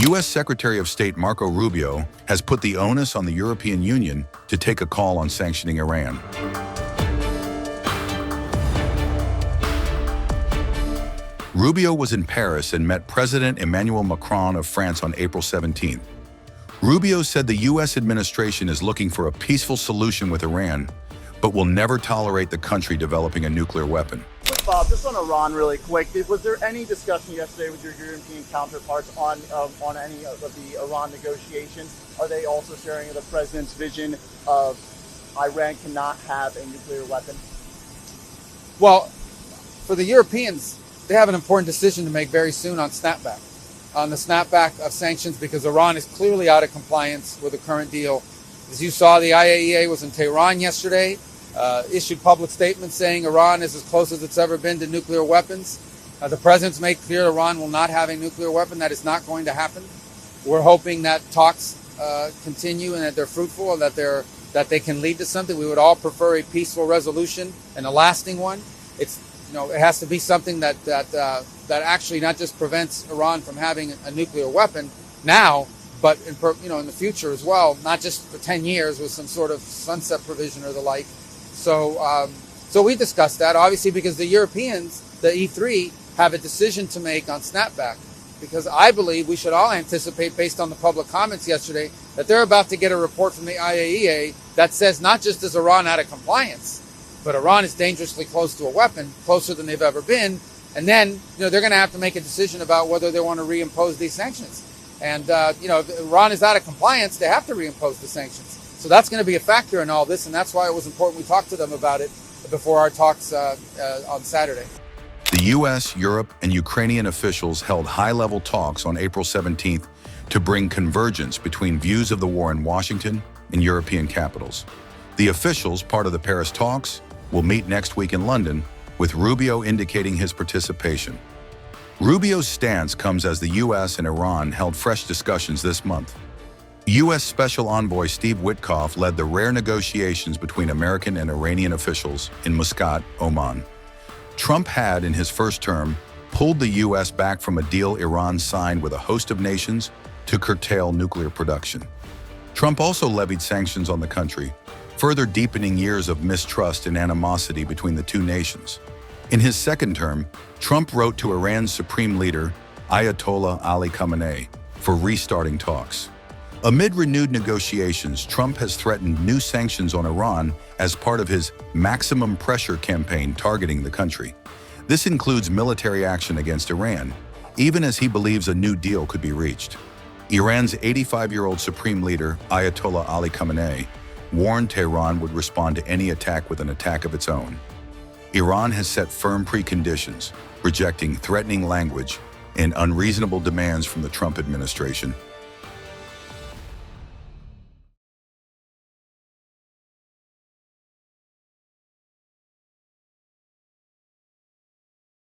U.S. Secretary of State Marco Rubio has put the onus on the European Union to take a call on sanctioning Iran. Rubio was in Paris and met President Emmanuel Macron of France on April 17. Rubio said the U.S. administration is looking for a peaceful solution with Iran, but will never tolerate the country developing a nuclear weapon. Bob, just on Iran really quick, was there any discussion yesterday with your European counterparts on any of the Iran negotiations? Are they also sharing the president's vision of Iran cannot have a nuclear weapon? Well, for the Europeans, they have an important decision to make very soon on snapback, on the snapback of sanctions, because Iran is clearly out of compliance with the current deal. As you saw, the IAEA was in Tehran yesterday, issued public statements saying Iran is as close as it's ever been to nuclear weapons. The president's made clear Iran will not have a nuclear weapon. That is not going to happen. We're hoping that talks continue and that they're fruitful and that they can lead to something. We would all prefer a peaceful resolution and a lasting one. It has to be something that actually not just prevents Iran from having a nuclear weapon now, but in the future as well, not just for 10 years with some sort of sunset provision or the like. So we discussed that, obviously, because the Europeans, the E3, have a decision to make on snapback. Because I believe we should all anticipate, based on the public comments yesterday, that they're about to get a report from the IAEA that says not just is Iran out of compliance, but Iran is dangerously close to a weapon, closer than they've ever been. And then, they're going to have to make a decision about whether they want to reimpose these sanctions. And, if Iran is out of compliance, they have to reimpose the sanctions. So that's going to be a factor in all this, and that's why it was important we talked to them about it before our talks on Saturday. The U.S., Europe, and Ukrainian officials held high-level talks on April 17th to bring convergence between views of the war in Washington and European capitals. The officials, part of the Paris talks, will meet next week in London, with Rubio indicating his participation. Rubio's stance comes as the U.S. and Iran held fresh discussions this month. U.S. Special Envoy Steve Witkoff led the rare negotiations between American and Iranian officials in Muscat, Oman. Trump had, in his first term, pulled the U.S. back from a deal Iran signed with a host of nations to curtail nuclear production. Trump also levied sanctions on the country, further deepening years of mistrust and animosity between the two nations. In his second term, Trump wrote to Iran's supreme leader, Ayatollah Ali Khamenei, for restarting talks. Amid renewed negotiations, Trump has threatened new sanctions on Iran as part of his maximum pressure campaign targeting the country. This includes military action against Iran, even as he believes a new deal could be reached. Iran's 85-year-old supreme leader, Ayatollah Ali Khamenei, warned Tehran would respond to any attack with an attack of its own. Iran has set firm preconditions, rejecting threatening language and unreasonable demands from the Trump administration,